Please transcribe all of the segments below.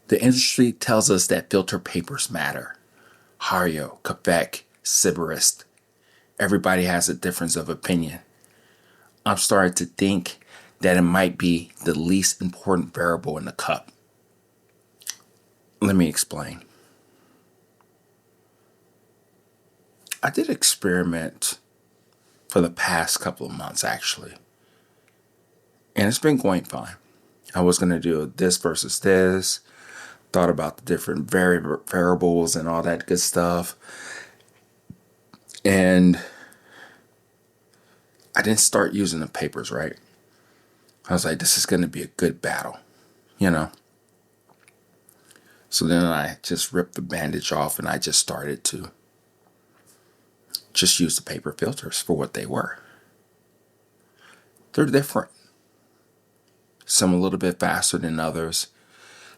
The industry tells us that filter papers matter. Hario, Quebec, Sybarist. Everybody has a difference of opinion. I'm starting to think that it might be the least important variable in the cup. Let me explain. I did experiment for the past couple of months actually, and it's been going fine. I was going to do this versus this, thought about the different variables and all that good stuff. And I didn't start using the papers, right? I was like, this is going to be a good battle, you know? So then I just ripped the bandage off and I just started to just use the paper filters for what they were. They're different. Some a little bit faster than others.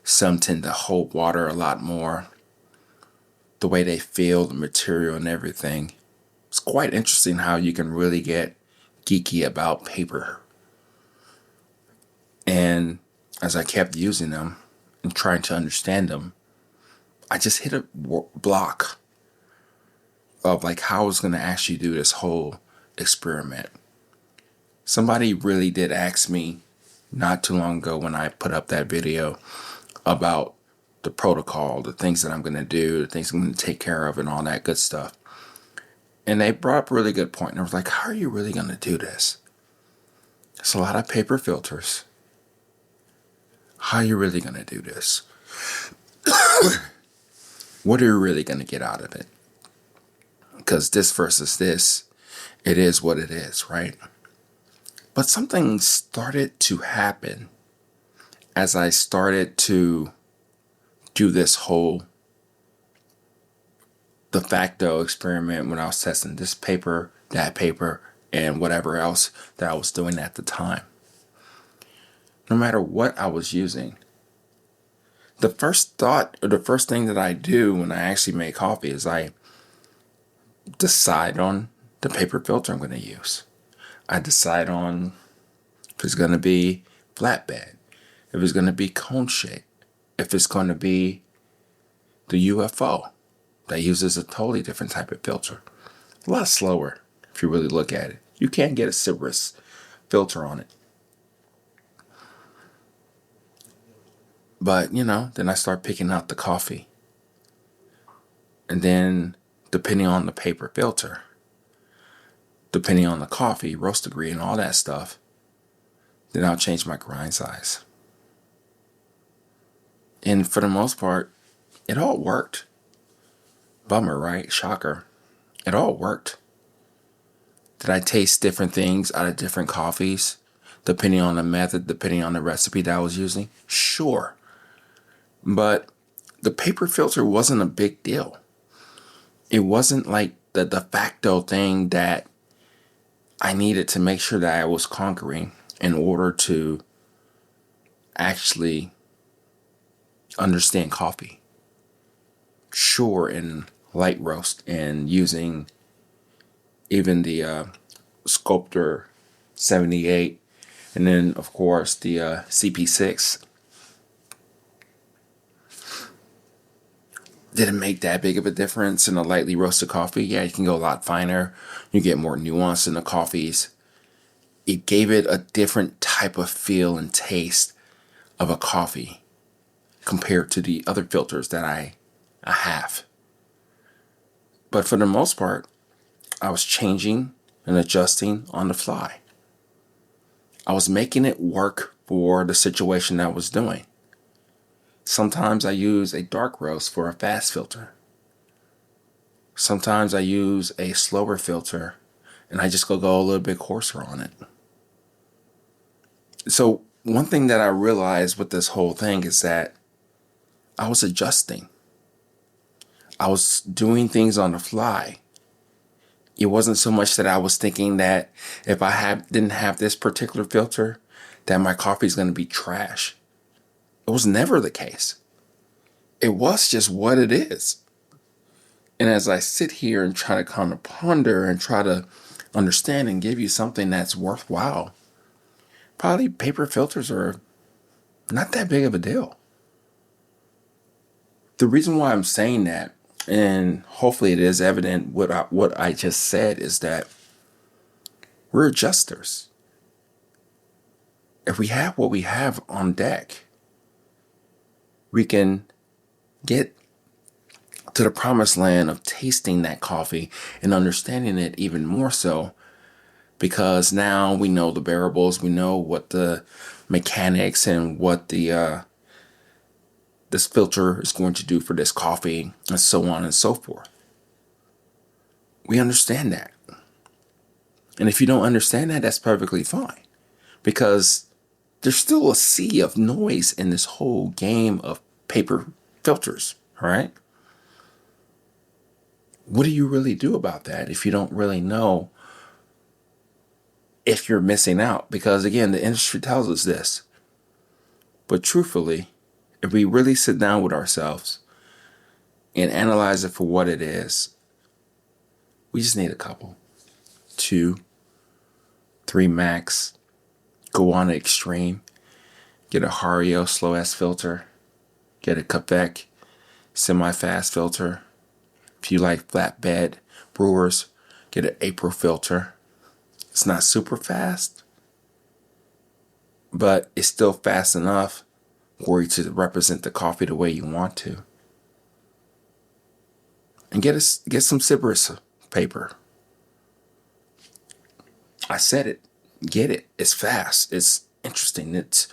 Some tend to hold water a lot more. The way they feel, the material and everything. It's quite interesting how you can really get geeky about paper. And as I kept using them and trying to understand them, I just hit a block of like how I was going to actually do this whole experiment. Somebody really did ask me not too long ago when I put up that video about the protocol, the things that I'm going to do, the things I'm going to take care of and all that good stuff. And they brought up a really good point. And I was like, how are you really going to do this? It's a lot of paper filters. How are you really going to do this? What are you really going to get out of it? Because this versus this, it is what it is, right? But something started to happen as I started to do this whole de facto experiment when I was testing this paper, that paper, and whatever else that I was doing at the time. No matter what I was using, the first thought or the first thing that I do when I actually make coffee is I decide on the paper filter I'm going to use. I decide on if it's going to be flatbed, if it's going to be cone shape, if it's going to be the UFO that uses a totally different type of filter. A lot slower if you really look at it. You can't get a Sybarist filter on it. But, then I start picking out the coffee. And then, depending on the paper filter, depending on the coffee, roast degree, and all that stuff, then I'll change my grind size. And for the most part, it all worked. Bummer, right? Shocker. It all worked. Did I taste different things out of different coffees, depending on the method, depending on the recipe that I was using? Sure. But the paper filter wasn't a big deal. It wasn't like the de facto thing that I needed to make sure that I was conquering in order to actually understand coffee. Sure, in light roast and using even the Sculptor 78 and then of course the CP6 didn't make that big of a difference in a lightly roasted coffee. Yeah, you can go a lot finer. You get more nuance in the coffees. It gave it a different type of feel and taste of a coffee compared to the other filters that I have. But for the most part, I was changing and adjusting on the fly. I was making it work for the situation that I was doing. Sometimes I use a dark roast for a fast filter. Sometimes I use a slower filter and I just go a little bit coarser on it. So one thing that I realized with this whole thing is that I was adjusting. I was doing things on the fly. It wasn't so much that I was thinking that if I didn't have this particular filter, that my coffee is going to be trash. It was never the case. It was just what it is. And as I sit here and try to kind of ponder and try to understand and give you something that's worthwhile, probably paper filters are not that big of a deal. The reason why I'm saying that, and hopefully it is evident what I just said, is that we're adjusters. If we have what we have on deck, we can get to the promised land of tasting that coffee and understanding it even more so, because now we know the variables, we know what the mechanics and what this filter is going to do for this coffee, and so on and so forth. We understand that. And if you don't understand that, that's perfectly fine, because there's still a sea of noise in this whole game of paper filters, right? What do you really do about that if you don't really know if you're missing out? Because again, the industry tells us this. But truthfully, if we really sit down with ourselves and analyze it for what it is, we just need a couple, 2, 3 max. Go on the extreme. Get a Hario slow S filter. Get a Quebec semi-fast filter. If you like flatbed brewers, get an April filter. It's not super fast, but it's still fast enough for you to represent the coffee the way you want to. And get some Cypress paper. I said it. Get it. It's fast. It's interesting. It's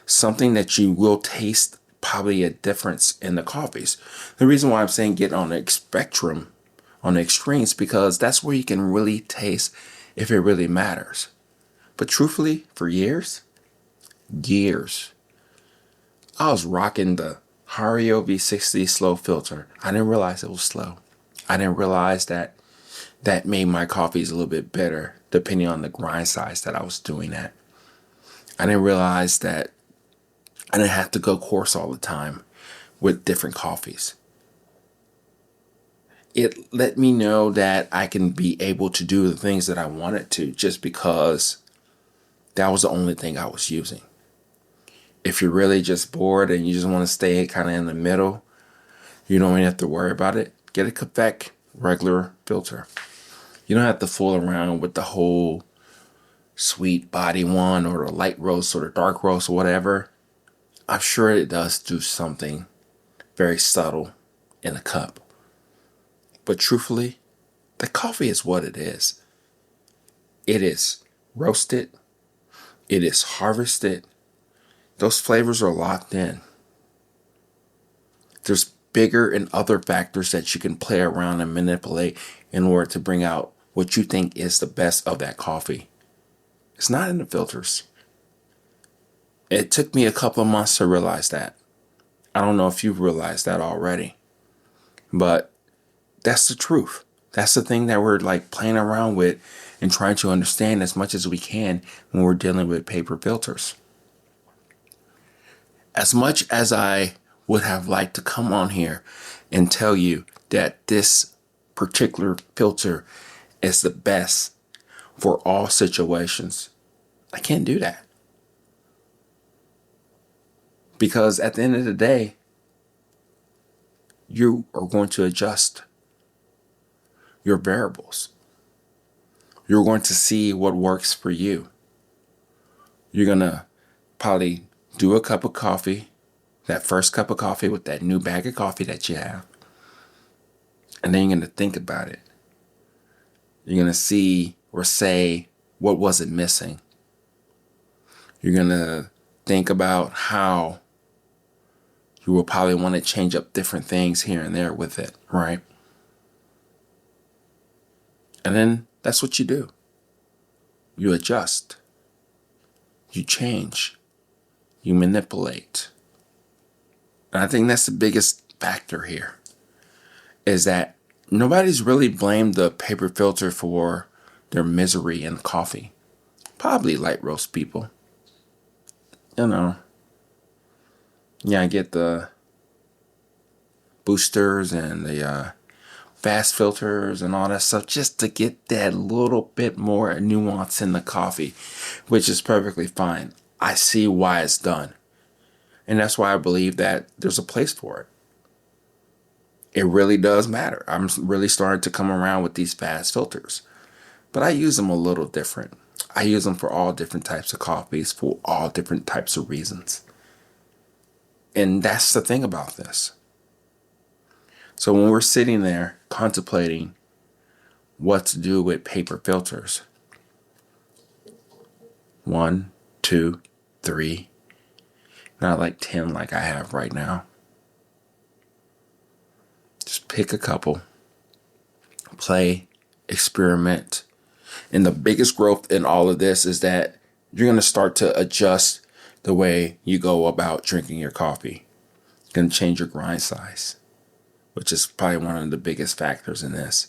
something that you will taste probably a difference in the coffees. The reason why I'm saying get on the spectrum, on the extremes, because that's where you can really taste if it really matters. But truthfully, for years, I was rocking the Hario V60 slow filter. I didn't realize it was slow. I didn't realize that made my coffees a little bit better depending on the grind size that I was doing at. I didn't realize that I didn't have to go coarse all the time with different coffees. It let me know that I can be able to do the things that I wanted to just because that was the only thing I was using. If you're really just bored and you just want to stay kind of in the middle, you don't even have to worry about it. Get a Quebec regular filter. You don't have to fool around with the whole sweet body one or the light roast or the dark roast or whatever. I'm sure it does do something very subtle in a cup. But truthfully, the coffee is what it is. It is roasted. It is harvested. Those flavors are locked in. There's bigger and other factors that you can play around and manipulate in order to bring out what you think is the best of that coffee. It's not in the filters. It took me a couple of months to realize that. I don't know if you've realized that already, but that's the truth. That's the thing that we're like playing around with and trying to understand as much as we can when we're dealing with paper filters. As much as I would have liked to come on here and tell you that this particular filter is the best for all situations, I can't do that. Because at the end of the day, you are going to adjust your variables. You're going to see what works for you. You're going to probably do a cup of coffee, that first cup of coffee with that new bag of coffee that you have. And then you're going to think about it. You're going to see or say, what was it missing? You're going to think about how you will probably want to change up different things here and there with it, right? And then that's what you do. You adjust. You change. You manipulate. And I think that's the biggest factor here, is that nobody's really blamed the paper filter for their misery in coffee. Probably light roast people. I get the boosters and the fast filters and all that stuff just to get that little bit more nuance in the coffee, which is perfectly fine. I see why it's done. And that's why I believe that there's a place for it. It really does matter. I'm really starting to come around with these fast filters, but I use them a little different. I use them for all different types of coffees for all different types of reasons. And that's the thing about this. So when we're sitting there contemplating what to do with paper filters, 1, 2, 3, not like 10 like I have right now. Just pick a couple, play, experiment. And the biggest growth in all of this is that you're going to start to adjust the way you go about drinking your coffee. It's going to change your grind size, which is probably one of the biggest factors in this.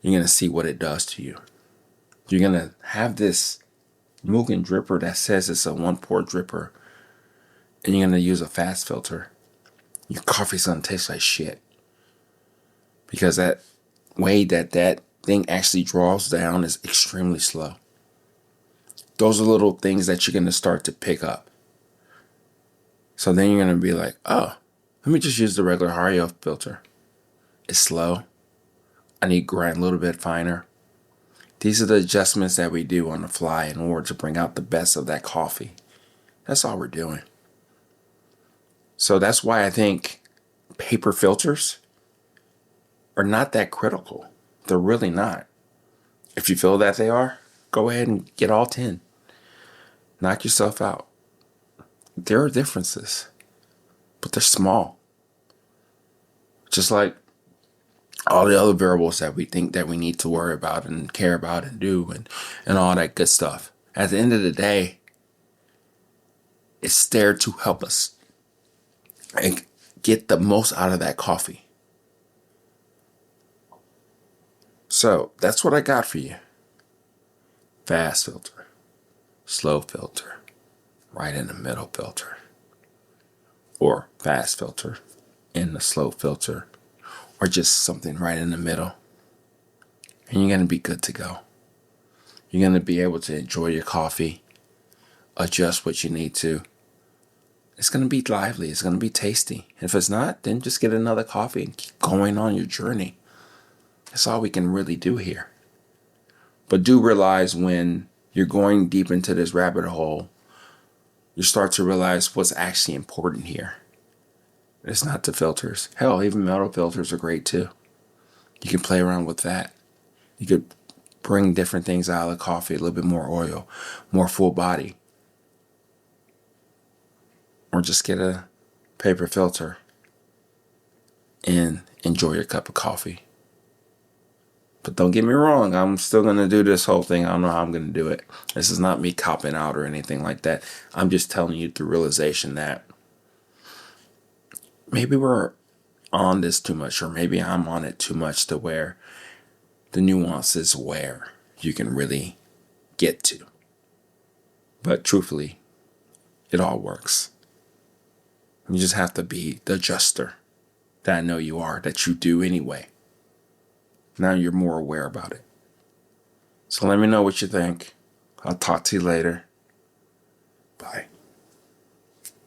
You're going to see what it does to you. You're going to have this Mugen dripper that says it's a 1 pour dripper, and you're going to use a fast filter. Your coffee's going to taste like shit. Because that way that thing actually draws down is extremely slow. Those are little things that you're going to start to pick up. So then you're going to be like, oh, let me just use the regular Hario filter. It's slow. I need to grind a little bit finer. These are the adjustments that we do on the fly in order to bring out the best of that coffee. That's all we're doing. So that's why I think paper filters are not that critical. They're really not. If you feel that they are, go ahead and get all 10. Knock yourself out. There are differences, but they're small. Just like all the other variables that we think that we need to worry about and care about and do and all that good stuff. At the end of the day, it's there to help us and get the most out of that coffee. So that's what I got for you. Fast filter, slow filter, right in the middle filter, or fast filter in the slow filter, or just something right in the middle. And you're going to be good to go. You're going to be able to enjoy your coffee, adjust what you need to. It's going to be lively. It's going to be tasty. If it's not, then just get another coffee and keep going on your journey. That's all we can really do here. But do realize when you're going deep into this rabbit hole, you start to realize what's actually important here. It's not the filters. Hell, even metal filters are great too. You can play around with that. You could bring different things out of the coffee, a little bit more oil, more full body. Or just get a paper filter and enjoy your cup of coffee. But don't get me wrong, I'm still going to do this whole thing. I don't know how I'm going to do it. This is not me copping out or anything like that. I'm just telling you the realization that maybe we're on this too much, or maybe I'm on it too much to where the nuance is where you can really get to. But truthfully, it all works. You just have to be the adjuster that I know you are, that you do anyway. Now you're more aware about it. So let me know what you think. I'll talk to you later. Bye.